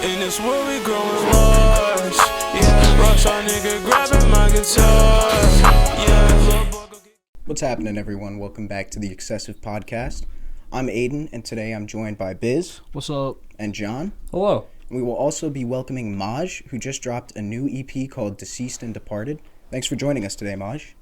In this world we growing large. Yeah, Rockstar nigga grabbing my guitar. Yeah, What's happening, everyone? Welcome back to the Excessive Podcast. I'm Aiden, and today I'm joined by Biz. What's up? And John. Hello. We will also be welcoming MAJ, who just dropped a new EP called Deceased and Departed. Thanks for joining us today, MAJ.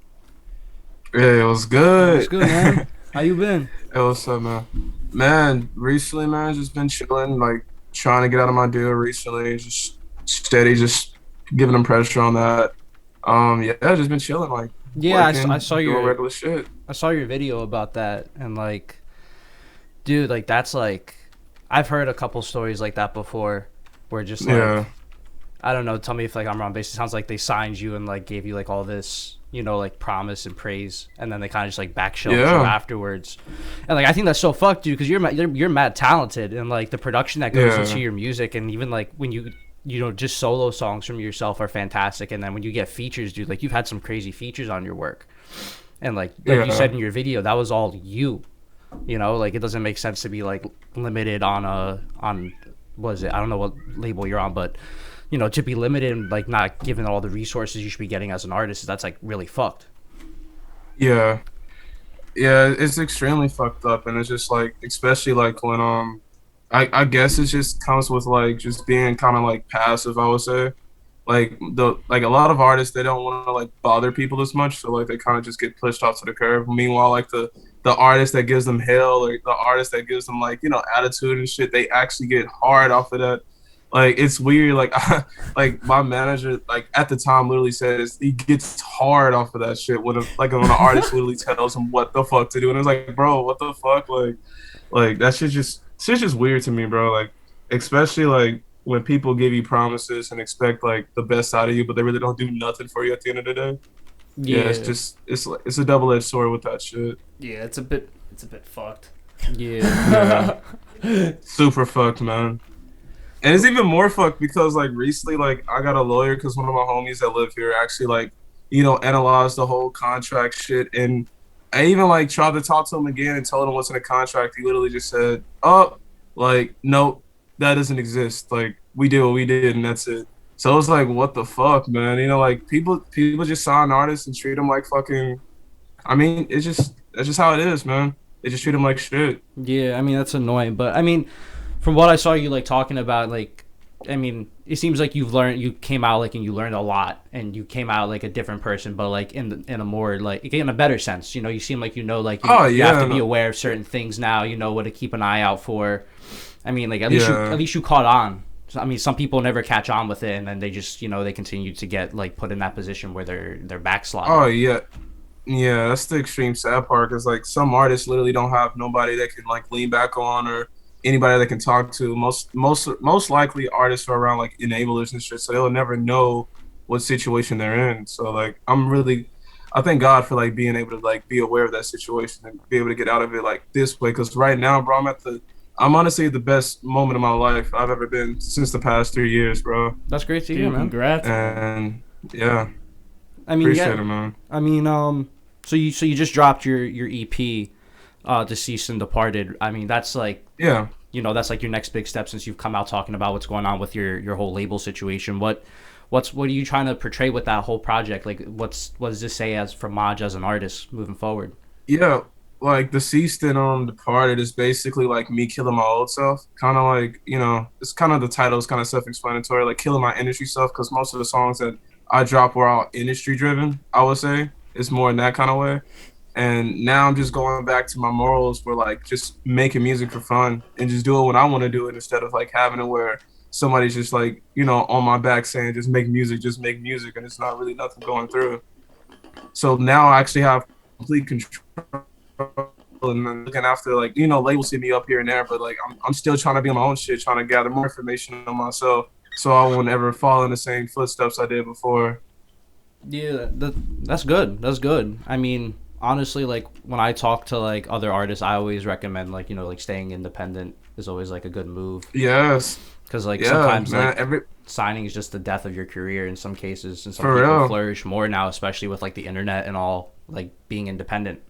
Yeah, it was good. What's good, man? How you been? Hey, what's up, man? Man, recently, man, just been chilling, like, trying to get out of my deal recently. Just steady, just giving them pressure on that. Yeah, just been chilling, like, yeah, working, I saw your doing regular shit. I saw your video about that, and like, dude, like that's like, I've heard a couple stories like that before, where just like, Yeah. I don't know. Tell me if like I'm wrong. Basically, sounds like they signed you and like gave you like all this, you know, like promise and praise, and then they kind of just like backshelved you afterwards. And like I think that's so fucked, dude, because you're mad talented, and like the production that goes into your music, and even like when you know just solo songs from yourself are fantastic, and then when you get features, dude, like you've had some crazy features on your work, and like you said in your video, that was all you. You know, like it doesn't make sense to be like limited on what is it? I don't know what label you're on, but you know, to be limited and like not given all the resources you should be getting as an artist, that's like really fucked. Yeah, it's extremely fucked up, and it's just like, especially like when I guess it just comes with like just being kind of like passive, I would say. Like a lot of artists, they don't want to like bother people as much, so like they kind of just get pushed off to the curb. Meanwhile, like the artist that gives them hell, or the artist that gives them like, you know, attitude and shit, they actually get hard off of that. Like it's weird. Like like my manager, like at the time, literally said he gets hard off of that shit when when an artist literally tells him what the fuck to do, and it's like, bro, what the fuck, like that shit's just weird to me, bro. Like especially like when people give you promises and expect like the best out of you, but they really don't do nothing for you at the end of the day. Yeah, it's a double-edged sword with that shit. Yeah, it's a bit fucked. Yeah. Super fucked, man. And it's even more fucked because like recently, like I got a lawyer because one of my homies that live here actually like, you know, analyzed the whole contract shit, and I even like tried to talk to him again and told him what's in the contract. He literally just said, "Oh, like no, that doesn't exist. Like we did what we did, and that's it." So it's like, what the fuck, man? You know, like people just sign artists and treat them like fucking. I mean, that's just how it is, man. They just treat them like shit. Yeah, I mean that's annoying, but I mean, from what I saw you like talking about, like, I mean, it seems like you came out like and you learned a lot, and you came out like a different person, but like in a more like in a better sense. You know, you seem like you have to be aware of certain things now. You know what to keep an eye out for. I mean, like at least you caught on. I mean, some people never catch on with it, and then they just, you know, they continue to get like put in that position where they're backsliding. Oh yeah, that's the extreme sad part. Cause like some artists literally don't have nobody that can like lean back on, or anybody that can talk to. Most likely artists are around like enablers and shit, so they'll never know what situation they're in. So like I thank God for like being able to like be aware of that situation and be able to get out of it like this way. Cause right now, bro, I'm honestly at the best moment of my life I've ever been since the past 3 years, bro. That's great to hear, man. Congrats. And yeah, I mean, appreciate it, man. I mean, so you just dropped your EP, Deceased and Departed. I mean, that's like, yeah, you know, that's like your next big step since you've come out talking about what's going on with your whole label situation. What are you trying to portray with that whole project? Like, what does this say as for MAJ as an artist moving forward? Yeah. Like Deceased and Departed is basically like me killing my old self. Kind of like, you know, it's kind of the title is kind of self-explanatory, like killing my industry self, because most of the songs that I drop were all industry driven, I would say. It's more in that kind of way. And now I'm just going back to my morals where like just making music for fun and just doing what I want to do it, instead of like having it where somebody's just like, you know, on my back saying just make music, and it's not really nothing going through. So now I actually have complete control, and then looking after, like, you know, labels hit me up here and there, but like I'm still trying to be on my own shit, trying to gather more information on myself so I won't ever fall in the same footsteps I did before. Yeah, that's good. That's good. I mean, honestly, like when I talk to like other artists, I always recommend like, you know, like staying independent is always like a good move. Yes. Because like sometimes like signing is just the death of your career in some cases, and some people flourish more now, especially with like the internet and all, like being independent.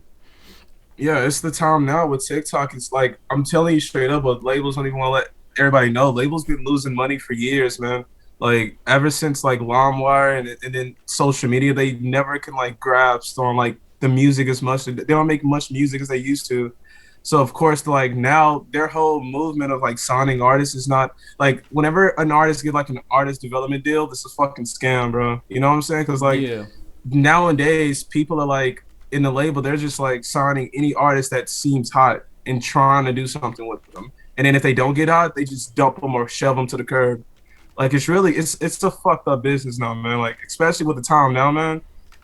Yeah, it's the time now with TikTok. It's like, I'm telling you straight up, but labels don't even want to let everybody know, labels been losing money for years, man. Like ever since like LimeWire and then social media, they never can like grasp on like the music as much. They don't make much music as they used to. So of course, like now their whole movement of like signing artists is not like whenever an artist get like an artist development deal, this is fucking scam, bro. You know what I'm saying? Because like nowadays people are like in the label, they're just like signing any artist that seems hot and trying to do something with them. And then if they don't get hot, they just dump them or shove them to the curb. Like it's really it's a fucked up business now, man. Like especially with the time now, man.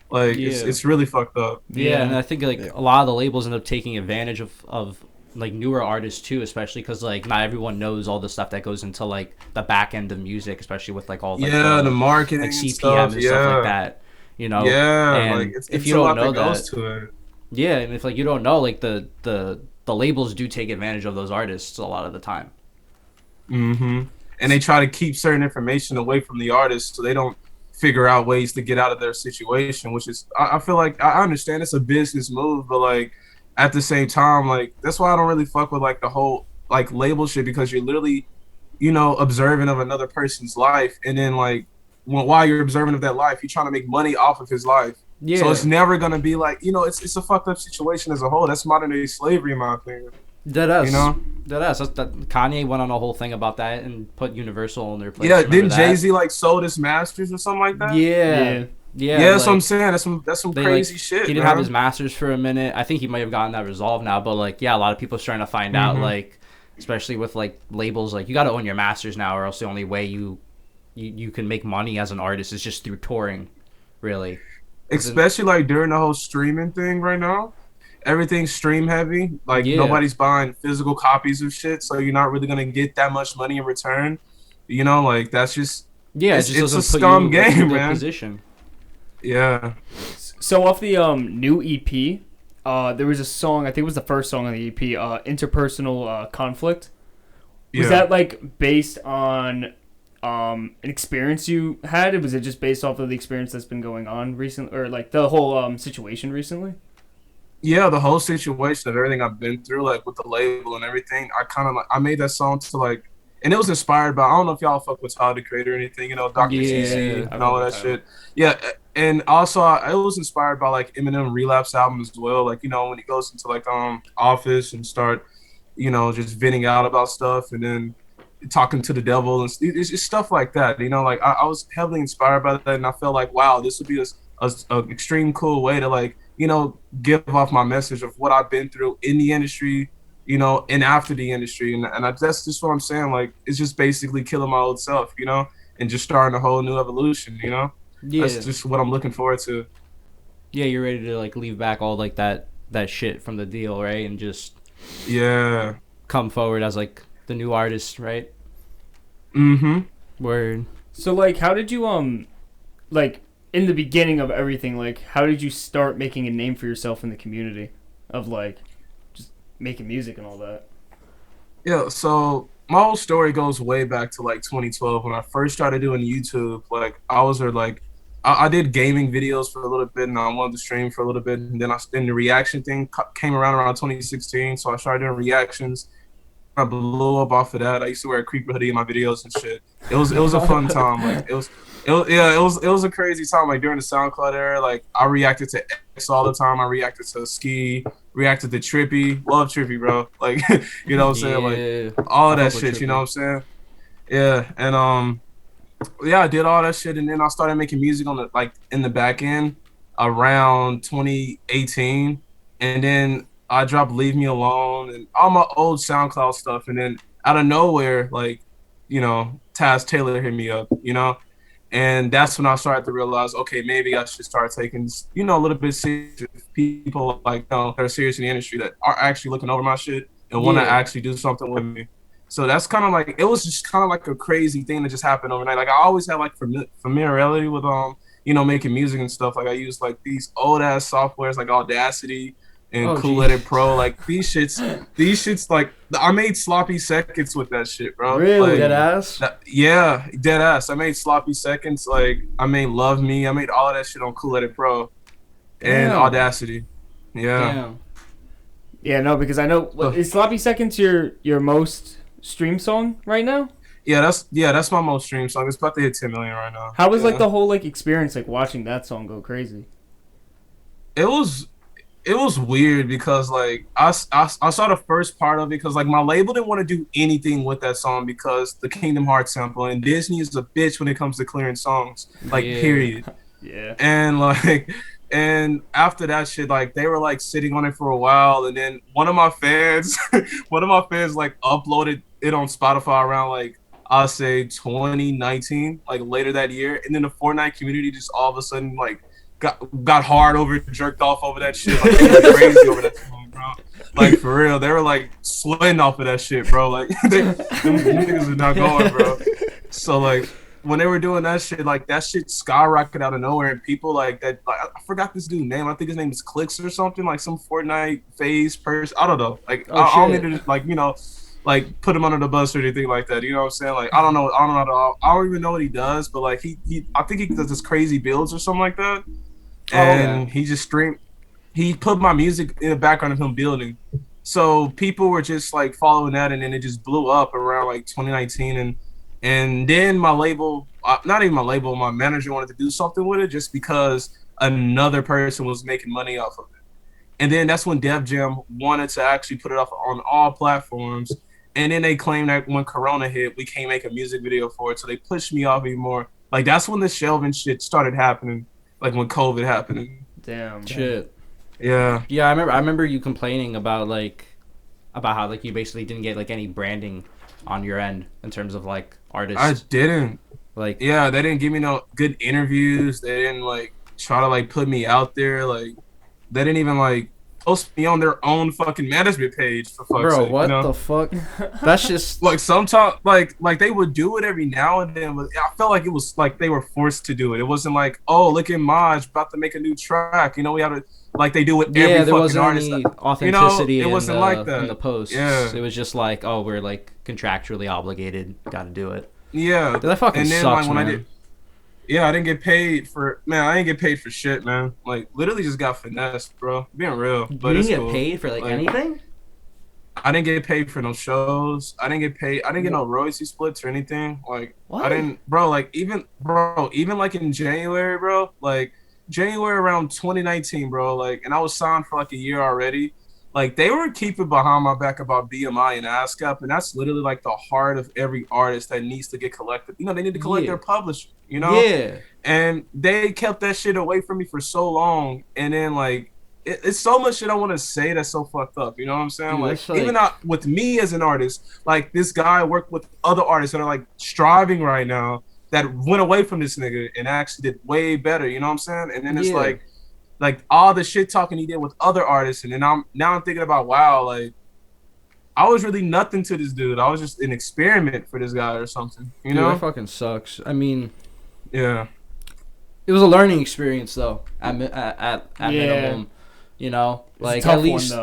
Like it's really fucked up. Yeah, and I think like a lot of the labels end up taking advantage of like newer artists too, especially because like not everyone knows all the stuff that goes into like the back end of music, especially with like all like, the marketing, like CPM stuff, and stuff like that. You know, and like it's if you don't know that, to it. Yeah, and if like you don't know, like the labels do take advantage of those artists a lot of the time. Mm-hmm. And they try to keep certain information away from the artists so they don't figure out ways to get out of their situation, which is I feel like I understand it's a business move, but like at the same time, like that's why I don't really fuck with like the whole like label shit, because you're literally, you know, observant of another person's life, and then like while you're observant of that life, you're trying to make money off of his life. Yeah. So it's never gonna be like, you know, it's a fucked up situation as a whole. That's modern day slavery, in my opinion. Deadass. You know? Deadass. Kanye went on a whole thing about that and put Universal in their place. Yeah, didn't Jay-Z like sold his masters or something like that? Yeah. That's what I'm saying. That's some crazy shit. He didn't have his masters for a minute. I think he might have gotten that resolved now, but like, yeah, a lot of people are starting to find out, like, especially with like labels, like you got to own your masters now, or else the only way you can make money as an artist is just through touring, really. Especially like during the whole streaming thing right now. Everything's stream heavy. Like nobody's buying physical copies of shit, so you're not really gonna get that much money in return. You know, like that's just it's a scum game, man. Position. Yeah. So off the new EP, there was a song. I think it was the first song on the EP, "Interpersonal Conflict." Was that like based on an experience you had? Was it just based off of the experience that's been going on recently, or like the whole situation recently? Yeah, the whole situation of everything I've been through, like with the label and everything, I kind of like I made that song to like, and it was inspired by, I don't know if y'all fuck with Tyler the Creator or anything, you know, Dr. CC and all that shit. Yeah, and also it was inspired by like Eminem Relapse album as well. Like, you know, when he goes into like office and start, you know, just venting out about stuff and then talking to the devil and it's just stuff like that. You know, like I was heavily inspired by that, and I felt like, wow, this would be a extreme cool way to like, you know, give off my message of what I've been through in the industry, you know, and after the industry. And that's just what I'm saying. Like, it's just basically killing my old self, you know, and just starting a whole new evolution, you know? Yeah. That's just what I'm looking forward to. Yeah, you're ready to, like, leave back all, like, that shit from the deal, right? And just... come forward as, like, the new artist, right? Word. So, like, how did you, like... in the beginning of everything, like, how did you start making a name for yourself in the community of, like, just making music and all that? Yeah, so my whole story goes way back to, like, 2012 when I first started doing YouTube. Like, I did gaming videos for a little bit, and I wanted to stream for a little bit, and then the reaction thing came around 2016, so I started doing reactions. I blew up off of that. I used to wear a creeper hoodie in my videos and shit. It was a fun time. Like, it was a crazy time. Like during the SoundCloud era, like I reacted to X all the time. I reacted to Ski, reacted to Trippy. Love Trippy, bro. Like, you know what I'm saying? Like all of that shit, you know what I'm saying? Yeah, and I did all that shit, and then I started making music on the like in the back end around 2018, and then I dropped "Leave Me Alone" and all my old SoundCloud stuff, and then out of nowhere, like, you know, Taz Taylor hit me up, you know, and that's when I started to realize, okay, maybe I should start taking, you know, a little bit serious people like, you know, that are serious in the industry that are actually looking over my shit and want to actually do something with me. So that's kind of like, it was just kind of like a crazy thing that just happened overnight. Like I always had like familiarity with you know, making music and stuff. Like I used like these old ass softwares like Audacity and Cool Edit Pro. Like these shits like I made sloppy seconds with that shit, bro. Really? Like, dead ass? Yeah, dead ass. I made sloppy seconds. Like I made Love Me. I made all of that shit on Cool Edit Pro and Audacity. Yeah. Damn. Yeah, no, because I know is sloppy seconds your most stream song right now? Yeah, that's my most streamed song. It's about to hit 10 million right now. How was like the whole like experience like watching that song go crazy? It was weird because like I saw the first part of it because like my label didn't want to do anything with that song because the Kingdom Hearts sample, and Disney is a bitch when it comes to clearing songs, like period. Yeah. And like and after that shit, like they were like sitting on it for a while, and then one of my fans like uploaded it on Spotify around like I'll say 2019, like later that year, and then the Fortnite community just all of a sudden like got hard over, jerked off over that shit, like they were crazy over that song, bro. Like for real, they were like sweating off of that shit, bro. Like them niggas are not going, bro. So like when they were doing that shit, like that shit skyrocketed out of nowhere, and people like that. Like I forgot this dude's name. I think his name is Clicks or something, like some Fortnite phase person. I don't know. Like I don't mean to like like put him under the bus or anything like that. You know what I'm saying? Like I don't know at all. I don't even know what he does, but like he I think he does this crazy builds or something like that. And he just streamed. He put my music in the background of him building, so people were just like following that, and then it just blew up around like 2019, and then my label, not even my label, my manager wanted to do something with it just because another person was making money off of it, and then that's when Def Jam wanted to actually put it up on all platforms, and then they claimed that when Corona hit, we can't make a music video for it, so they pushed me off even more. Like that's when the shelving shit started happening. Like when COVID happened. Damn. Shit. Yeah. Yeah, I remember you complaining about how like you basically didn't get like any branding on your end in terms of like artists. I didn't. Like yeah, they didn't give me no good interviews. They didn't like try to like put me out there. Like they didn't even like post me on their own fucking management page for fuck's sake. Bro, what you know? the fuck? That's just like sometimes like they would do it every now and then, but I felt like it was like they were forced to do it. It wasn't like, oh, look at MAJ about to make a new track. You know, we have to like they do with every there fucking wasn't artist. any authenticity. You know, it wasn't like that in the posts. Yeah, it was just like, oh, we're like contractually obligated, got to do it. Yeah, dude, that fucking and then sucks, like when man. I didn't get paid for I didn't get paid for shit, man. Like literally just got finessed, bro. Being real. But you didn't get cool. paid for like anything? I didn't get paid for no shows. I didn't get no royalty splits or anything. Like what? I didn't, bro. Like even like in January, bro. Like January around 2019, bro. Like, and I was signed for like a year already. Like they were keeping behind my back about BMI and ASCAP, and that's literally like the heart of every artist that needs to get collected. You know, they need to collect their publisher. You know, and they kept that shit away from me for so long, and then like it's so much shit I want to say that's so fucked up. You know what I'm saying? Dude, like even not with me as an artist, like this guy worked with other artists that are like striving right now that went away from this nigga and actually did way better. You know what I'm saying? And then it's like all the shit talking he did with other artists, and then I'm thinking about, wow, like I was really nothing to this dude. I was just an experiment for this guy or something. You know? That fucking sucks. I mean, yeah, it was a learning experience though. At minimum, you know, like at least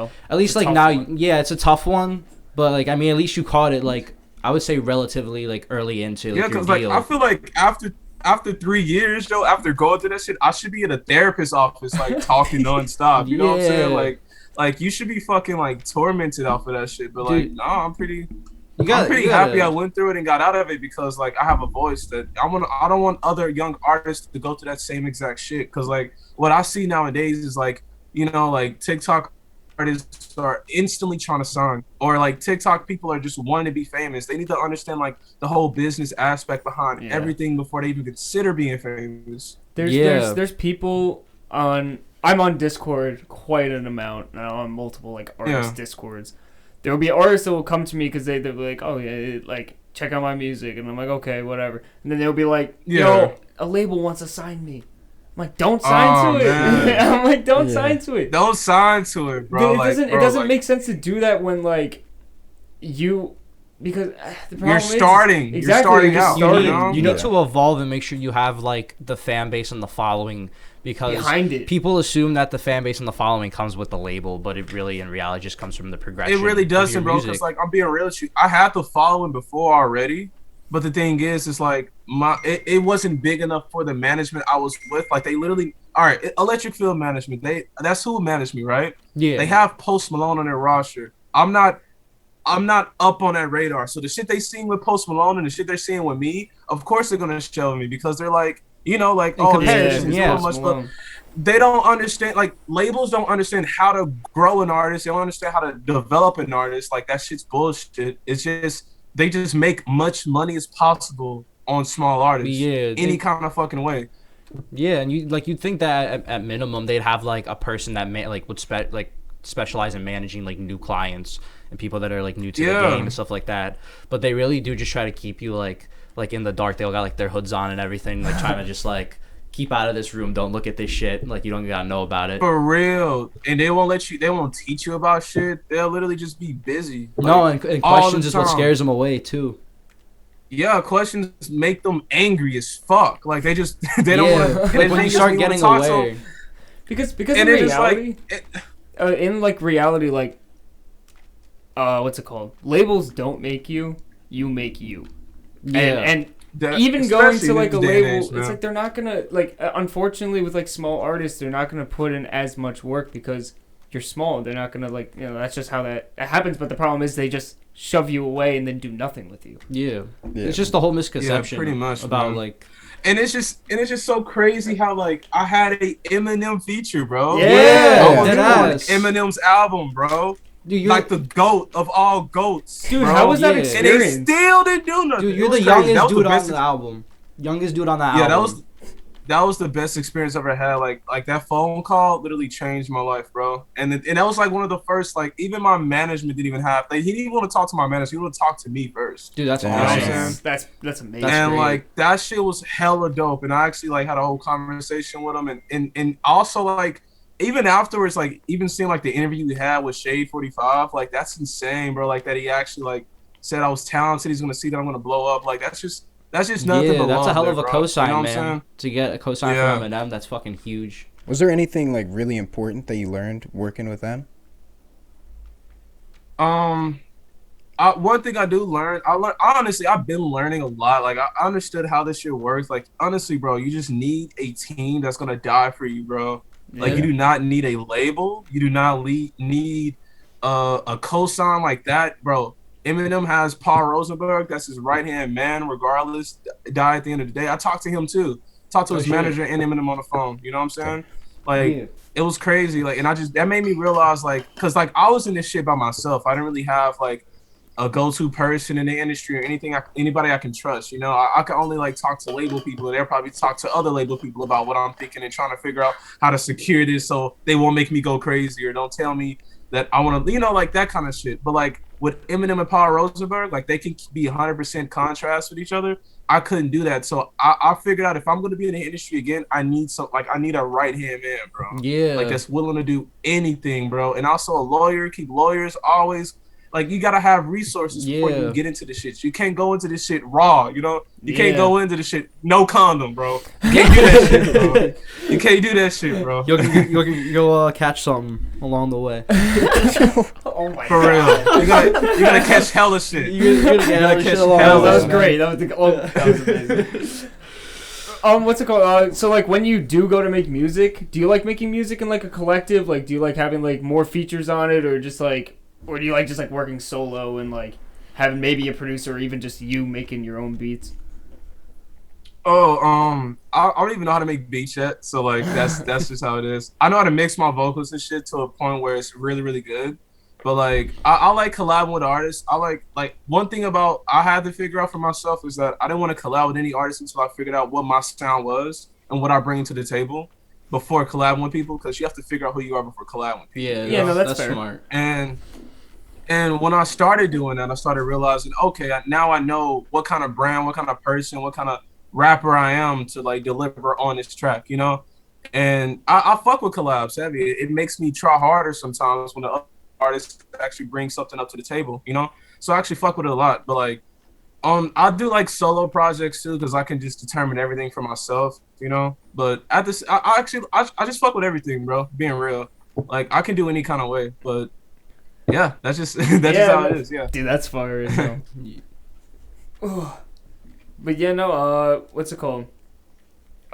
like now, it's a tough one. But like I mean, at least you caught it like I would say relatively like early into like, because like I feel like after 3 years, though, after going through that shit, I should be in a therapist's office, like talking nonstop. You know what I'm saying? Like you should be fucking like tormented off of that shit. But like, no, I'm pretty happy I went through it and got out of it because like I have a voice that I don't want other young artists to go through that same exact shit. Because like what I see nowadays is like, you know, like TikTok artists are instantly trying to sign, or like TikTok people are just wanting to be famous. They need to understand like the whole business aspect behind everything before they even consider being famous. There's people on. I'm on Discord quite an amount, and I'm on multiple like artist Discords. There will be artists that will come to me because they'll be like, oh yeah, like check out my music, and I'm like, okay, whatever. And then they'll be like, yo, a label wants to sign me. I'm like, don't sign to it. I'm like, don't sign to it. Don't sign to it, bro. It doesn't make sense to do that when like you because the problem you're starting. Is, you're starting out. You need to evolve and make sure you have like the fan base and the following, because behind it. People assume that the fan base and the following comes with the label, but it really in reality just comes from the progression. It really doesn't, bro. Because like I'm being real with you, I had the following before already. But the thing is, it's like it wasn't big enough for the management I was with. Like they literally, all right, Electric Field Management. That's who managed me, right? Yeah. They have Post Malone on their roster. I'm not I'm not up on that radar. So the shit they seen with Post Malone and the shit they're seeing with me, of course they're gonna show me because they're like, like, In comparison, yeah, so much, but they don't understand. Like labels don't understand how to grow an artist. They don't understand how to develop an artist. Like that shit's bullshit. It's just they just make much money as possible on small artists. Yeah, any kind of fucking way. Yeah, and you'd think that at minimum they'd have like a person that would specialize in managing like new clients and people that are like new to the game and stuff like that. But they really do just try to keep you like in the dark. They all got like their hoods on and everything, like trying to just like keep out of this room. Don't look at this shit. Like you don't gotta know about it. For real. And they won't let you. They won't teach you about shit. They'll literally just be busy. Like, no, and questions is what scares them away too. Yeah, questions make them angry as fuck. Like they just they don't want to. Like when you start getting away, because in reality, in like reality, like what's it called? Labels don't make you. You make you. Yeah. And even going to like a label, it's like they're not gonna like. Unfortunately, with like small artists, they're not gonna put in as much work because you're small. They're not gonna like that's just how that happens. But the problem is they just shove you away and then do nothing with you. Yeah. It's just the whole misconception pretty much, about man. like. And it's just so crazy how like I had a Eminem feature, bro. Yeah, Eminem's album, bro. Dude, like the GOAT of all GOATs. Dude, bro. how was that experience? And they still didn't do nothing. Dude, you're the youngest dude on the album. Youngest dude on the album. Yeah, that was the best experience I ever had. Like that phone call literally changed my life, bro. And that was like one of the first, like even my management didn't even have. Like he didn't even want to talk to my manager. He wanted to talk to me first. Dude, that's awesome. That's amazing. And like that shit was hella dope. And I actually like had a whole conversation with him. And also like even afterwards, like even seeing like the interview we had with Shade 45, like that's insane, bro. Like that he actually like said I was talented. He's gonna see that I'm gonna blow up. Like that's just nothing but that's love a hell of there, a bro. cosign, You know man. To get a cosign from Eminem, that's fucking huge. Was there anything like really important that you learned working with them? One thing I do learn, honestly, I've been learning a lot. Like I understood how this shit works. Like honestly, bro, you just need a team that's gonna die for you, bro. Like you do not need a label. You do not need a cosign like that, bro. Eminem has Paul Rosenberg. That's his right hand man. Regardless, died at the end of the day. I talked to him too. Talked to his manager and Eminem on the phone. You know what I'm saying? Like it was crazy. Like, and that made me realize, like, cause like I was in this shit by myself. I didn't really have like a go-to person in the industry or anybody I can trust. You know, I can only like talk to label people, and they'll probably talk to other label people about what I'm thinking and trying to figure out how to secure this so they won't make me go crazy or don't tell me that I want to, like that kind of shit. But like with Eminem and Paul Rosenberg, like they can be 100% contrast with each other. I couldn't do that, so I figured out if I'm going to be in the industry again, I need a right hand man, bro. Yeah, like that's willing to do anything, bro. And also a lawyer. Keep lawyers always. Like, you gotta have resources before you get into this shit. You can't go into this shit raw, you know? You can't go into this shit no condom, bro. You can't do that shit, bro. You can't do that shit, bro. You'll catch something along the way. Oh my For God. real. You're gonna catch hella shit. You're gonna catch hella That was great. That was amazing. What's it called? So like when you do go to make music, do you like making music in like a collective? Like, do you like having like more features on it, or just like, or do you like just like working solo and like having maybe a producer or even just you making your own beats? I don't even know how to make beats yet, so like that's just how it is. I know how to mix my vocals and shit to a point where it's really, really good. But like I like collabing with artists. I like one thing about I had to figure out for myself is that I didn't want to collab with any artist until I figured out what my sound was and what I bring to the table before collabing with people, because you have to figure out who you are before collabing with people. Yeah, no, that's fair. Smart. And when I started doing that, I started realizing, okay, now I know what kind of brand, what kind of person, what kind of rapper I am to like deliver on this track, you know? And I fuck with collabs heavy. It makes me try harder sometimes when the other artists actually bring something up to the table, you know? So I actually fuck with it a lot. But like, I do like solo projects too, because I can just determine everything for myself, you know? But at this, I just fuck with everything, bro, being real. Like, I can do any kind of way, but yeah, that's just just how it is. Yeah, dude, that's fire as hell. But yeah, no. What's it called?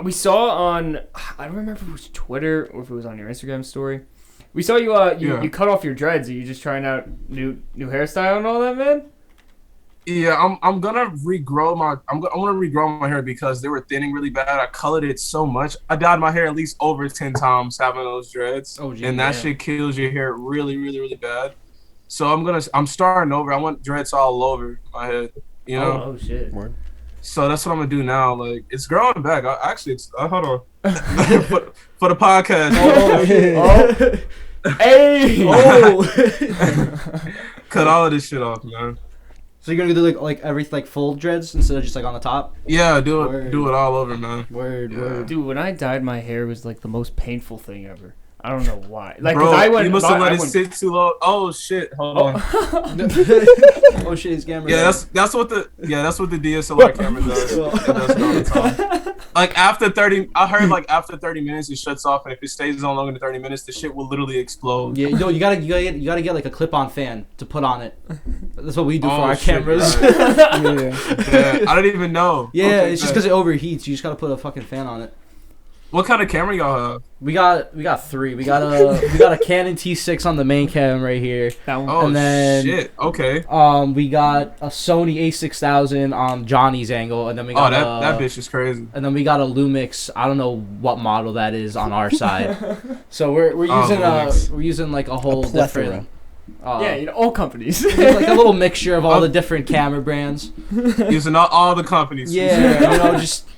We saw on, I don't remember if it was Twitter or if it was on your Instagram story. We saw you. You cut off your dreads. Are you just trying out new hairstyle and all that, man? Yeah, I'm gonna regrow my. I want to regrow my hair because they were thinning really bad. I colored it so much. I dyed my hair at least over 10 times having those dreads, and that shit kills your hair really, really, really bad. So I'm starting over. I want dreads all over my head. You know? Oh shit. Word. So that's what I'm gonna do now. Like it's growing back. Hold on. for the podcast. Hey. Cut all of this shit off, man. So you're gonna do like everything like full dreads instead of just like on the top? Yeah, do it all over, man. Word. Dude, when I dyed my hair, it was like the most painful thing ever. I don't know why. Like, bro, I went, you must have let it sit too long. Oh shit! Hold on. Oh shit, his camera. Yeah, that's what the DSLR camera does. It does it all the time. Like after 30, I heard like after 30 minutes it shuts off, and if it stays on longer than 30 minutes, the shit will literally explode. Yeah, you gotta get like a clip-on fan to put on it. That's what we do for our shit, cameras. Right. Yeah, I didn't even know. Yeah, okay, it's just because it overheats. You just gotta put a fucking fan on it. What kind of camera y'all have? We got three. We got a Canon T6 on the main cam right here. Oh and then, shit! Okay. We got a Sony A6000 on Johnny's angle, and then we got that bitch is crazy. And then we got a Lumix. I don't know what model that is on our side. So we're using like a whole different. All companies. Like a little mixture of all the different camera brands. Using all the companies. Yeah, just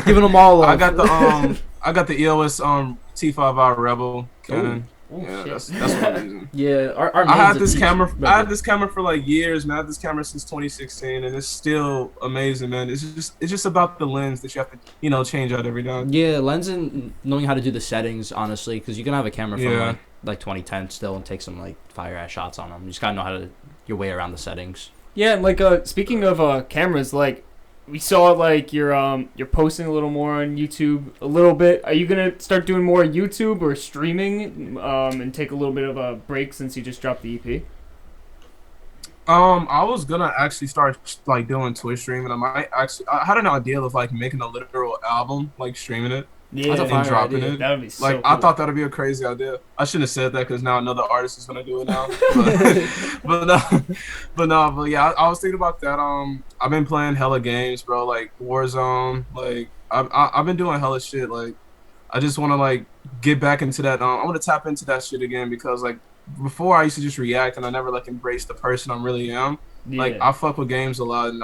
giving them all up. I got the EOS T5i Rebel Canon. That's what I'm using. Yeah, our I had this camera. I had this camera for like years, man. I had this camera since 2016, and it's still amazing, man. It's just about the lens that you have to change out every now and then. Yeah, lens and knowing how to do the settings, honestly, because you can have a camera from like 2010 still and take some like fire ass shots on them. You just gotta know how to your way around the settings. Yeah, and like speaking of cameras, like. We saw like you're posting a little more on YouTube a little bit. Are you gonna start doing more YouTube or streaming and take a little bit of a break since you just dropped the EP? I was gonna actually start like doing Twitch streaming. I had an idea of like making a literal album, like streaming it. Yeah, and dropping it. That would be so like cool. I thought that'd be a crazy idea. I shouldn't have said that because now another artist is gonna do it now. But yeah, I was thinking about that. I've been playing hella games, bro. Like Warzone. Like I've been doing hella shit. Like I just want to like get back into that. I want to tap into that shit again because like before I used to just react and I never like embrace the person I really am. Yeah. Like I fuck with games a lot and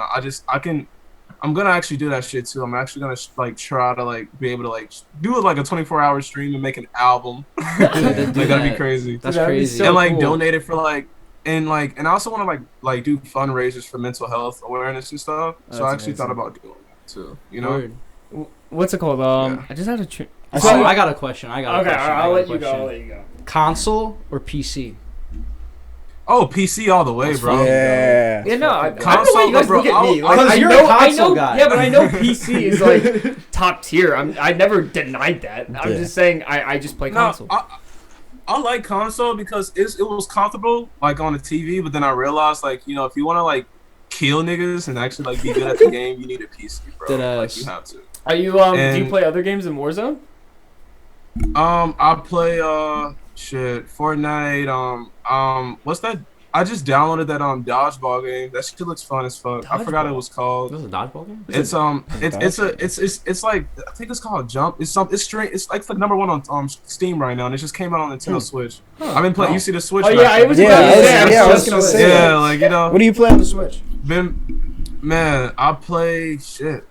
I'm gonna actually do that shit too. I'm actually gonna like try to like be able to like do it like a 24-hour stream and make an album. That'd be crazy. That's crazy. So and like cool. donate it for like and I also want to like do fundraisers for mental health awareness and stuff. So I actually thought about doing that too. You know. Word. What's it called? I just had to. I got a question. I'll let you go. Console or PC? Oh, PC all the way, bro. Yeah. Yeah, no, I Console, don't know why you guys bro, look at me. Like, because I you're know, a console guy. Yeah, but I know PC is like top tier. I never denied that. I'm just saying I just play console. I like console because it was comfortable like on the TV, but then I realized like if you want to like kill niggas and actually like be good at the game, you need a PC, bro. Like you have to. Are you do you play other games in Warzone? I play Fortnite. What's that? I just downloaded that dodgeball game. That shit looks fun as fuck. I forgot what it was called. This is a dodgeball game? It's like I think it's called Jump. It's like number one on Steam right now, and it just came out on Nintendo Switch. I've been playing. You see the Switch? Oh yeah, I was gonna say. Yeah, like What do you play on the Switch? I play shit.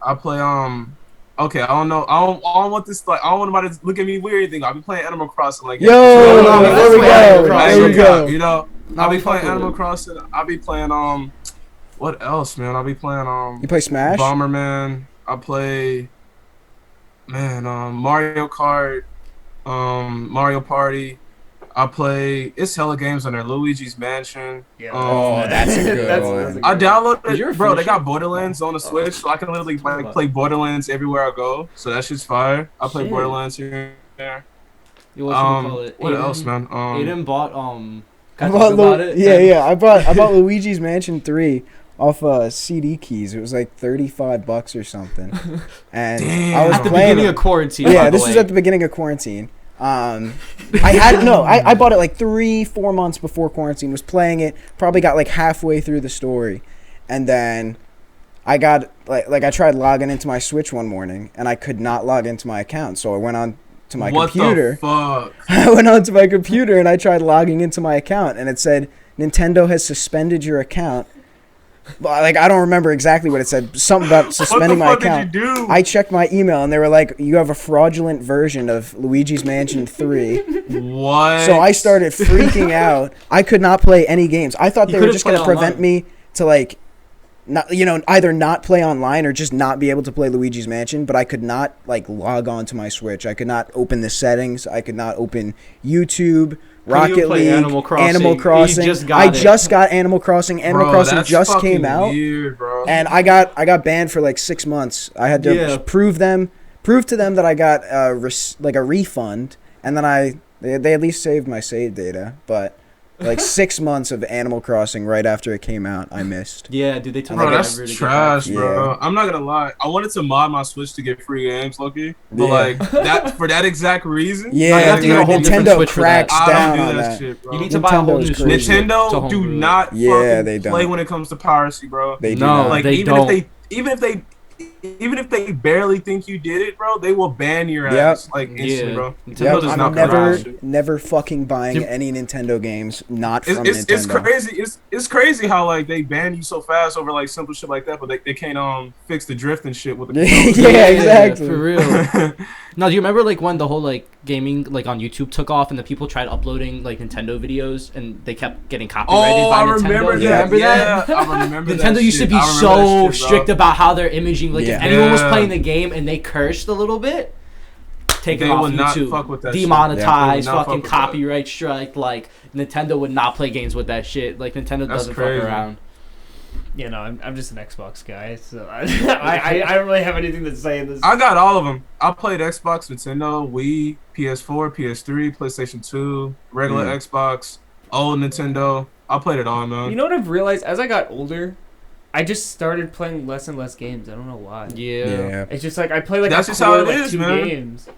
Okay, I don't know. I don't want this. Like, I don't want anybody to look at me weird or anything. I'll be playing Animal Crossing. Like, there we go. You know, I'll be playing Animal Crossing. I'll be playing what else, man? I'll be playing You play Smash? Bomberman. I play Mario Kart, Mario Party. I play. It's hella games on there. Luigi's Mansion. Yeah. That's a good one. I downloaded, bro. They got Borderlands on the Switch, so I can literally play Borderlands everywhere I go. So that shit's fire. I play Borderlands here and there. What else, man? Aiden bought I bought Luigi's Mansion 3 off CD keys. It was like $35 or something. And damn. I was at the playing beginning of quarantine. Yeah, this was at the beginning of quarantine. I bought it like 3-4 months before quarantine, was playing it, probably got like halfway through the story, and then I got like I tried logging into my Switch one morning and I could not log into my account, so I went on to my computer. What the fuck? I went onto my computer and I tried logging into my account, and it said Nintendo has suspended your account. Like, I don't remember exactly what it said. Something about suspending my account. What the fuck did you do? I checked my email and they were like, you have a fraudulent version of Luigi's Mansion 3. What? So I started freaking out. I could not play any games. I thought they were just going to prevent me to, like, not, you know, either not play online or just not be able to play Luigi's Mansion, but I could not, like, log on to my Switch. I could not open the settings. I could not open YouTube, Rocket League, Animal Crossing. I just got Animal Crossing. Animal Crossing just came out, weird, bro. and I got banned for like 6 months. I had to prove to them that I got a refund, and then they at least saved my save data. But like 6 months of Animal Crossing right after it came out, I missed. Yeah, dude, they told Bro, me that's trash, bro. Yeah. I'm not gonna lie. I wanted to mod my Switch to get free games, Loki, but like that for that exact reason. Yeah, you have to get a whole different Nintendo Switch for that. cracks I down don't on do that that. shit, bro. You need to buy a whole new Nintendo's Switch. crazy. Nintendo do not fucking they don't play when it comes to piracy, bro. They do No, not. Like they even don't. even if they barely think you did it, bro, they will ban your Yep. ass like instantly, bro. Nintendo Yep, does I'm not never fucking buying any Nintendo games not from Nintendo. It's crazy. It's crazy how like they ban you so fast over like simple shit like that, but they can't fix the drift and shit with the Yeah, exactly. For real. No, do you remember like when the whole like gaming like on YouTube took off and the people tried uploading like Nintendo videos and they kept getting copyrighted by I Nintendo? remember You that. remember that? Yeah, I remember that. Nintendo used to shit. be I remember so that shit, strict bro. about how they're imaging. Like Yeah. if anyone was Yeah. playing the game and they cursed a little bit, take They it off would not YouTube. fuck with that shit. Demonetized, Yeah, they would not fucking fuck with that. copyright strike. Like Nintendo would not play games with that shit. Like Nintendo That's doesn't crazy. fuck around. You know, I'm just an Xbox guy, so I don't really have anything to say in this. I got all of them. I played Xbox, Nintendo, Wii, PS4, PS3, PlayStation 2, regular Xbox, old Nintendo. I played it all, man. You know what I've realized as I got older, I just started playing less and less games. I don't know why. Yeah. It's just like I play like That's a just how core, it like is, 2 man. games.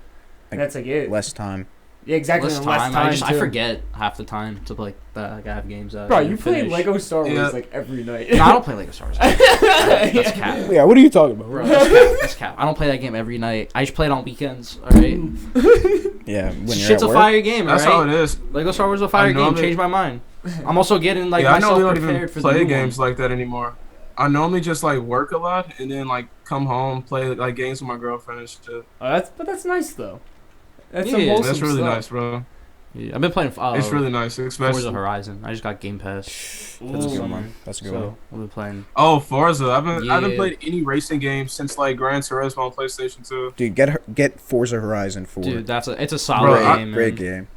And that's like it. Less time. Yeah, exactly. Less and time. less time I too. forget half the time to play. Like I have games. Bro, you play finish. Lego Star Wars Yeah. like every night. No, I don't play Lego Star Wars. That's cap. Yeah, what are you talking about? Bro, that's cap. That's cap. I don't play that game every night. I just play it on weekends. All right. Yeah, when you're Shit's at a work. fire game. That's all how right. it is. Lego Star Wars is a fire I game. normally- Changed my mind. I'm also getting like Yeah, I myself normally don't even prepared for the play new games one. like that anymore. I normally just like work a lot and then like come home, play like games with my girlfriend and shit. But that's nice though. That's some Yeah, wholesome That's really stuff. nice, bro. Yeah, I've been playing. It's really nice, Forza especially. Horizon. I just got Game Pass. That's a good Ooh. one. That's a good one. So I've been playing. Oh, Forza! I haven't Yeah. played any racing games since like Gran Turismo on PlayStation 2. Dude, get Forza Horizon 4. Dude, it's a solid Bro, game. Great man. game.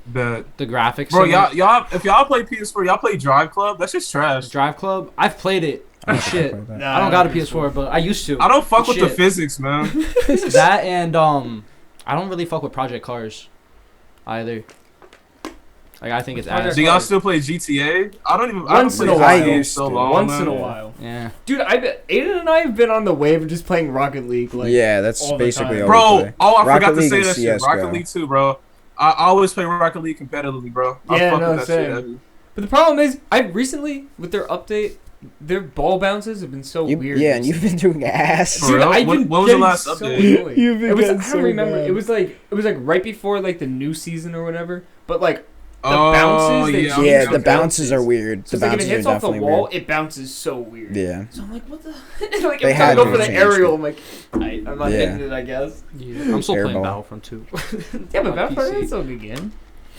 But The graphics. bro, in it. y'all, if y'all play PS4, y'all play Drive Club. That's just trash. Drive Club. I've played it. Oh, shit. Nah, I don't got a PS4, but I used to. I don't fuck with the Shit. physics, man. That and I don't really fuck with Project Cars, either. Like I think it's Project ass. Do y'all still play GTA? I don't even. Once in a play while. GTA I used so to. long, Once man. in a while. Yeah. Dude, Aiden and I have been on the wave of just playing Rocket League. Like, yeah, that's all the basically time. all we Bro, play. oh, I Rocket forgot to League say and that shit. CS:GO. Rocket League too, bro. I always play Rocket League competitively, bro. I Yeah, fuck no, with that same. shit heavy. But the problem is, I recently, with their update, their ball bounces have been so weird. Yeah, and you've been doing ass. For Dude, real? I've When been was the getting last so update? annoyed. You've been It was, I getting don't so remember. bad. It was like right before like the new season or whatever. But like the Oh, bounces, they yeah, changed Yeah, the the bounces are weird. So The it's like if bounces it are hits off the definitely wall, weird. it bounces so weird. Yeah. So I'm like, what the? Like They every time had I go to for the change aerial, it. I'm like, I'm not Yeah. hitting it, I guess. I'm still playing Airball. Battlefront 2. Yeah, but On Battlefront PC. is still a good game.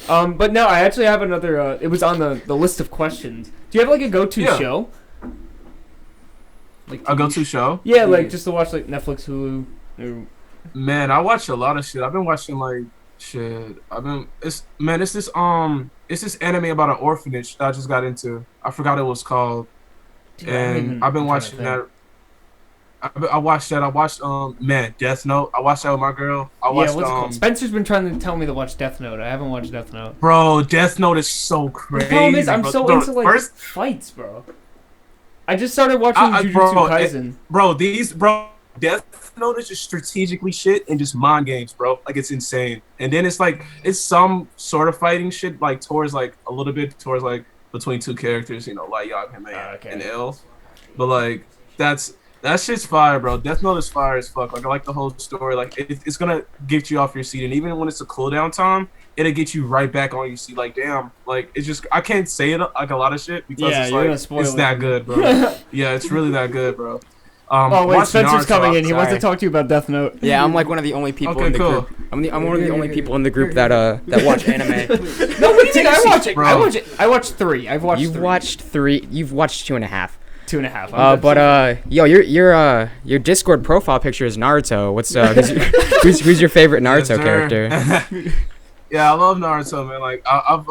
But no, I actually have another. It was on the list of questions. Do you have like a go-to Yeah. show? Like A go-to show? Yeah, like just to watch like Netflix, Hulu. Or... Man, I watch a lot of shit. I've been watching like shit. It's this anime about an orphanage that I just got into. I forgot what it was called. Dude, I don't And even- I've been I'm trying to watching think. that. I watched that. I watched Death Note. I watched that with my girl. I Yeah, watched what's it called? Spencer's been trying to tell me to watch Death Note. I haven't watched Death Note. Bro, Death Note is so crazy. The problem is, I'm bro. so Bro, into like fights, bro. I just started watching I- Jujutsu bro, Kaisen. Bro, these Death Note is just strategically shit and just mind games, bro. Like it's insane. And then it's like it's some sort of fighting shit, like towards like a little bit towards like between two characters, you know, like Yag and L. But like that shit's fire, bro. Death Note is fire as fuck. Like I like the whole story. Like it's gonna get you off your seat, and even when it's a cooldown time, it'll get you right back on your seat. Like damn, like it's just I can't say it like a lot of shit because it's like it's that good, bro. Yeah, it's really that good, bro. Oh wait, Spencer's coming in. He wants to talk to you about Death Note. Yeah, I'm like one of the only people in the group. I'm one of the only people in the group that watch anime. No, what do you think I watch it? I watched 3. I've watched. You've watched 3. You've watched 2.5. 2.5. But yo, your Discord profile picture is Naruto. What's who's your favorite Naruto character? Yeah, I love Naruto, man. Like I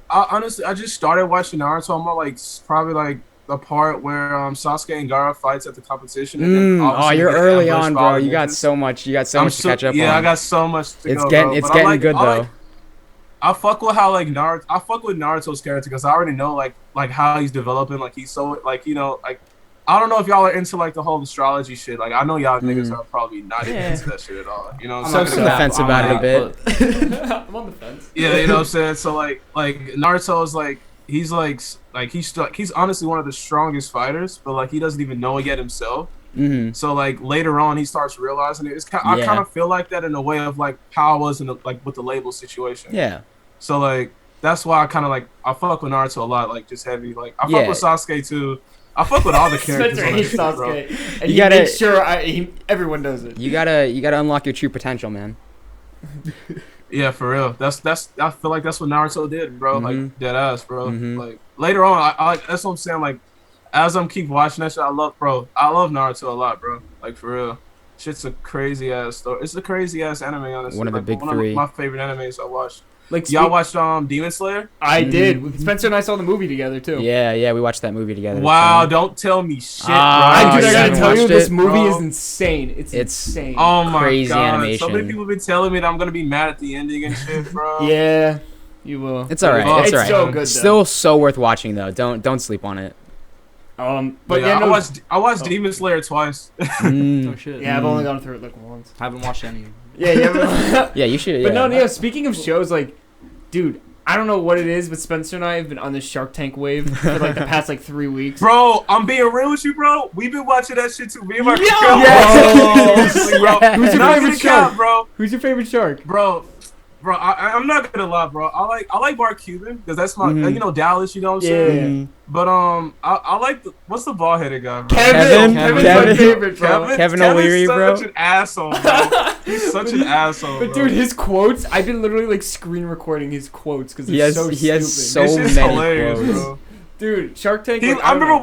honestly I just started watching Naruto. I'm like probably like the part where Sasuke and Gaara fights at the competition. And then you're early on, bro. You got so much. You got so much to catch up on. Yeah, I got so much to go. It's getting good though. I fuck with how like Naruto. I fuck with Naruto's character because I already know like how he's developing. Like he's so like you know like I don't know if y'all are into like the whole astrology shit. Like I know y'all niggas are probably not into that shit at all. You know, I'm on the fence about it a bit. I'm on the fence. Yeah, you know what I'm saying. So like Naruto is like he's he's honestly one of the strongest fighters, but like he doesn't even know it yet himself. Mm-hmm. So like later on, he starts realizing it. I kind of feel like that in a way of like how I was in like with the label situation. Yeah. So like that's why I kind of like I fuck with Naruto a lot, like just heavy. Like I fuck with Sasuke too. I fuck with all the characters. Spencer hates Sasuke, and you gotta make sure everyone knows it. You gotta unlock your true potential, man. Yeah, for real. That's I feel like that's what Naruto did, bro. Like dead ass, bro. Like later on, I that's what I'm saying. Like as I'm keep watching that shit, I love Naruto a lot, bro. Like for real. Shit's a crazy ass story. It's a crazy ass anime, honestly. One of the big 3. One of my favorite animes I watched. Like y'all watched Demon Slayer? I did. Spencer and I saw the movie together too. Yeah, we watched that movie together. Wow, don't tell me shit, bro. I gotta tell you, this movie is insane. It's insane. Oh my crazy god. animation. So many people have been telling me that I'm gonna be mad at the ending and shit, bro. Yeah, you will. It's alright. It's alright. so good. Still so worth watching though. Don't sleep on it. But I watched Demon Slayer twice. Oh shit. Yeah, I've only gone through it like once. I haven't watched any. Yeah. Yeah, you should. But no. Speaking of shows, like, dude, I don't know what it is, but Spencer and I have been on this Shark Tank wave for like the past like 3 weeks. Bro, I'm being real with you, bro. We've been watching that shit too. Me and my Who's your favorite shark, bro? Who's your favorite shark, bro? I'm not gonna lie, bro. I like Mark Cuban because that's my you know Dallas. You know what I'm saying? Yeah. But I like what's the bald headed guy, bro? Kevin's my favorite, bro. Kevin O'Leary, bro. He's such an asshole, bro. He's such an asshole. But dude, his quotes, I've been literally like screen recording his quotes because they're so stupid. He has so many quotes. Bro. Dude, Shark Tank. I remember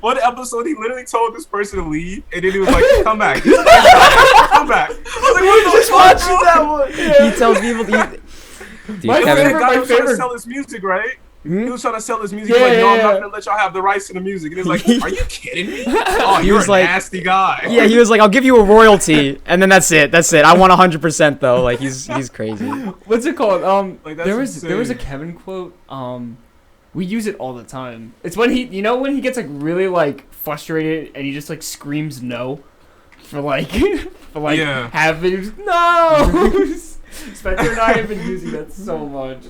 one episode he literally told this person to leave, and then he was like, "Come back, come back." I was like, "What just watching that one?" Yeah. He tells people. Dude, my guy was trying to favorite. sell his music, right? Hmm? He was trying to sell his music. I'm not gonna let y'all have the rights to the music. And he was like, "Are you kidding me? Oh, you're a nasty guy." Yeah, he was like, "I'll give you a royalty," and then that's it. I want 100% though. Like he's crazy. What's it called? Like, there was a Kevin quote. We use it all the time. It's when when he gets like really like frustrated and he just like screams no for like having no. Spencer and I have been using that so much.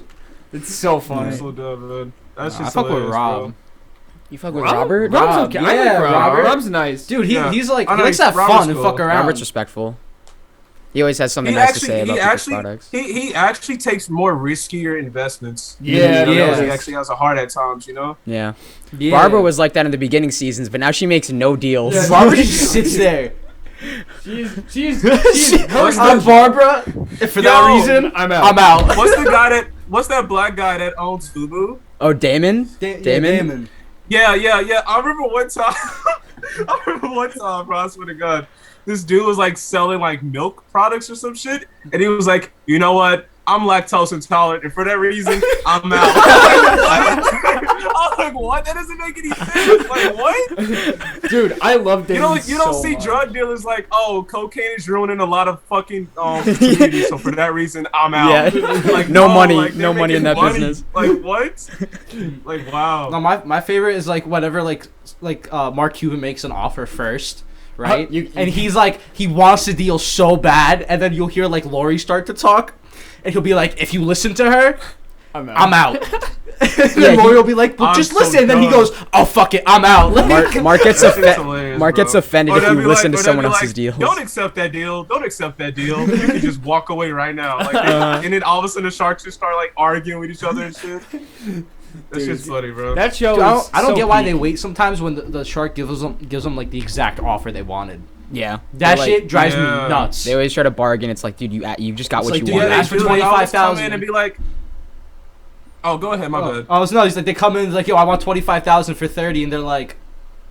It's so funny. That's so dumb, man. That's just I fuck with Rob. Bro. You fuck with Robert? Rob's okay. Yeah, I like Robert. Rob's nice. Dude, he's like I he know, likes to have Robert's fun and cool. fuck around. Robert's respectful. He always has something nice to say about people's products. He actually takes more riskier investments. Yeah. He actually has a heart at times, you know? Yeah. Barbara was like that in the beginning seasons, but now she makes no deals. Yeah, Barbara just sits there. She's I'm Barbara. For that reason, I'm out. What's that black guy that owns Fubu? Oh, Damon? Damon. Yeah. I remember one time, bro, I swear to God, this dude was like selling like milk products or some shit, and he was like, "You know what? I'm lactose intolerant, and for that reason, I'm out." I was like, "What? That doesn't make any sense." Like, what? Dude, I love Damon. You don't see drug dealers like, "Oh, cocaine is ruining a lot of fucking communities, so for that reason, I'm out." Yeah. Like, no money in that money. business. Like what? Like wow. No, my favorite is like whatever like Mark Cuban makes an offer first, right? And he's like, he wants the deal so bad, and then you'll hear like Lori start to talk, and he'll be like, if you listen to her, I'm out. And Lori will be like, well, just listen. And then he goes, oh, fuck it, I'm out. Mark gets offended if you listen to someone else's deals. Don't accept that deal. Don't accept that deal. You can just walk away right now. Like, and then all of a sudden the sharks just start like arguing with each other and shit. That's just funny, bro. That show. I don't get why they wait sometimes when the shark gives them like the exact offer they wanted. Yeah, that shit drives me nuts. They always try to bargain. It's like, dude, you just got what you wanted. Ask for 25,000 and be like, oh, go ahead, my bad. Oh, no, he's like, they come in like, yo, I want 25,000 for 30, and they're like,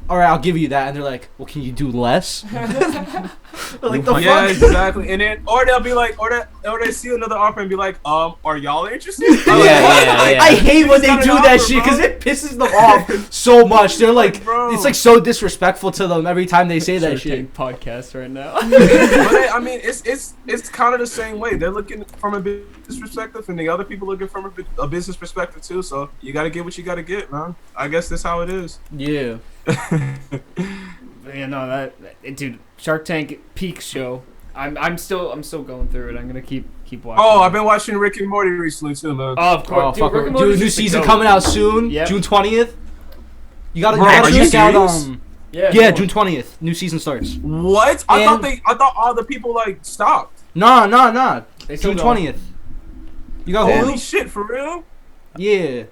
all right, I'll give you that, and they're like, well, can you do less? Like, the yeah, fuck? exactly. And then, or they'll be like, or they see another offer and be like, are y'all interested? Yeah. I hate when they do that shit because it pisses them off so much. They're like, it's like so disrespectful to them every time they say that shit. Podcast right now. But I mean, it's kind of the same way. They're looking from a business perspective, and the other people looking from a business perspective too. So you got to get what you got to get, man. I guess that's how it is. Yeah. Yeah, no, dude, Shark Tank peak show. I'm still going through it. I'm gonna keep watching. Oh, I've been watching Rick and Morty recently too, man. Oh, of course. Dude, new season coming out soon. Yep. June 20th. You gotta check out Yeah, June 20th. New season starts. What? I thought all the people like stopped. Nah. June 20th. You got holy shit, for real? Yeah.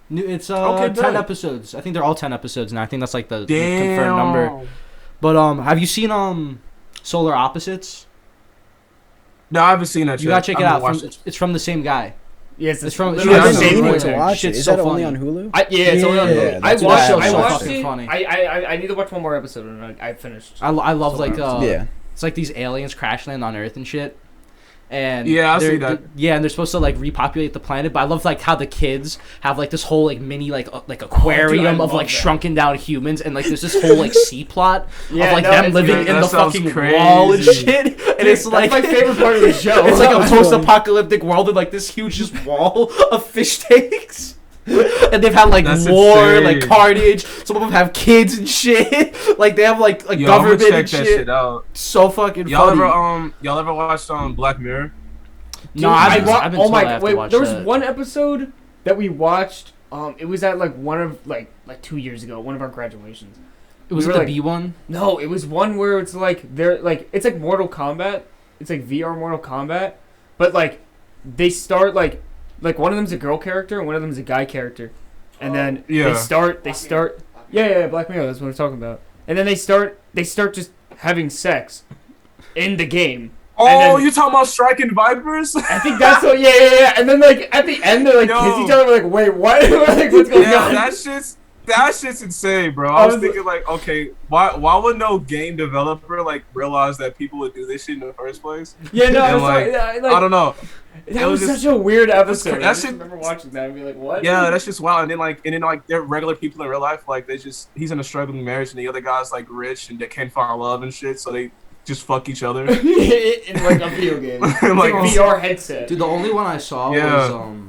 It's 10 episodes. I think they're all 10 episodes now. I think that's like the confirmed number. But have you seen Solar Opposites? No, I haven't seen that. You gotta check it out. It's from the same guy. Yes, it's from. I've been meaning to watch it. Is that only on Hulu? It's only on Hulu. I watched it. Funny. I need to watch one more episode, and I finished. I love it's like these aliens crash land on Earth and shit. And I see that. And they're supposed to like repopulate the planet, but I love like how the kids have like this whole like mini like aquarium of like shrunken down humans, and like there's this whole like C plot of like them living in the fucking wall and shit. And it's like my favorite part of the show. It's like a post-apocalyptic world with like this huge just wall of fish tanks. And they've had like war, like carnage. Some of them have kids and shit. Like they have like government and shit. That shit out. So fucking funny. Y'all ever watched Black Mirror? No, I've been told I have to watch there was one episode that we watched. It was at like one of like 2 years ago, one of our graduations. It was the B one? No, it was one where it's like they're like it's like Mortal Kombat. It's like VR Mortal Kombat, but like they start like one of them's a girl character and one of them's a guy character, and then they start Black Mirror, that's what we're talking about, and then they start just having sex in the game. Oh, you talking about Striking Vipers? I think that's what. Yeah. And then like at the end they're like kiss each other. We're like, wait, what? Like, what's going on? That shit's insane, bro. I was thinking like, okay, why would no game developer like realize that people would do this shit in the first place? Yeah, no, and, like, I don't know. That was such a weird episode. I just remember watching that and be like, what? Yeah, that's just wild. And then like they're regular people in real life. Like he's in a struggling marriage and the other guy's like rich and they can't find love and shit. So they just fuck each other in like a video game. Like a VR headset. Dude, the only one I saw was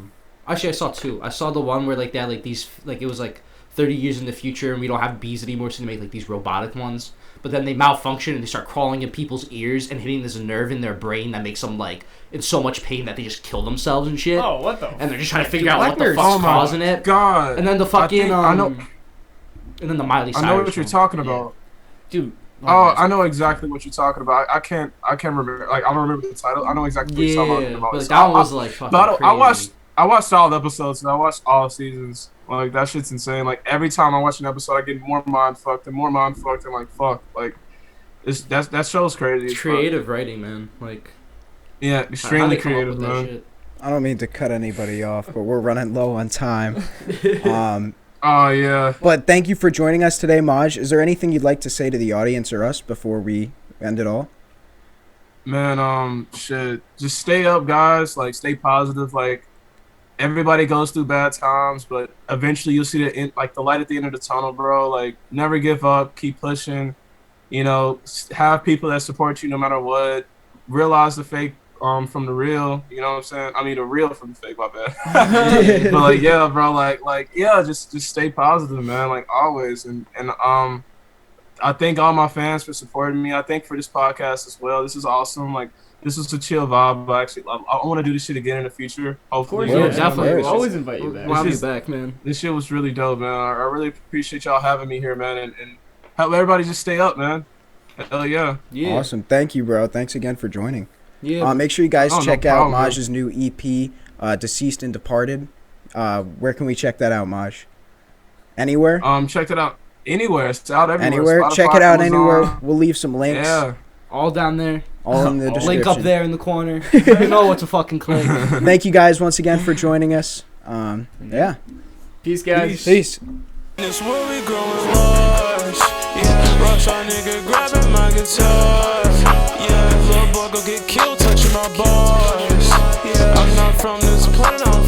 actually I saw two. I saw the one where like they had like these like it was like 30 years in the future and we don't have bees anymore, so they make like these robotic ones. But then they malfunction and they start crawling in people's ears and hitting this nerve in their brain that makes them like in so much pain that they just kill themselves and shit. Oh, what the? And they're just trying to figure out what the fuck's causing it. God. And then the fucking I know. And then the Miley Cyrus. I know what you're talking about, dude. Oh, I know exactly what you're talking about. I can't remember. Like I don't remember the title. I know exactly what you're talking about. But that one was like fucking crazy. I watched all the episodes and I watched all seasons. Like that shit's insane. Like every time I watch an episode, I get more mind fucked and like fuck. Like that show's crazy. It's creative writing, man. Like extremely creative, man. Shit? I don't mean to cut anybody off, but we're running low on time. Oh yeah. But thank you for joining us today, Maj. Is there anything you'd like to say to the audience or us before we end it all? Man, shit. Just stay up, guys. Like stay positive. Like everybody goes through bad times, but eventually you'll see the light at the end of the tunnel, bro. Like never give up. Keep pushing. You know, have people that support you no matter what. Realize the fake from the real, you know what I'm saying? I mean the real from the fake, my bad. But like yeah, bro, just stay positive, man, like always. And I thank all my fans for supporting me. I thank for this podcast as well. This is awesome. Like, this was a chill vibe. I want to do this shit again in the future. Hopefully, yeah, definitely. We'll always invite you back. We'll have you back, man. This shit was really dope, man. I really appreciate y'all having me here, man, and help everybody just stay up, man. Hell yeah. Awesome. Thank you, bro. Thanks again for joining. Yeah. Make sure you guys check out problem, Maj's new EP, Deceased and Departed. Where can we check that out, Maj? Anywhere? Check it out anywhere. It's out everywhere. Anywhere? Spotify, Check it out Amazon. anywhere. We'll leave some links. Yeah. All down there. All in the description. Link up there in the corner. You know what to fucking click. Thank you guys once again for joining us. Yeah. Peace, guys. Peace. This where we growing large. Yeah, rush our nigga grabbing my guitar. Yeah, little boy go get killed touching my bars. Yeah, I'm not from this planet, I'm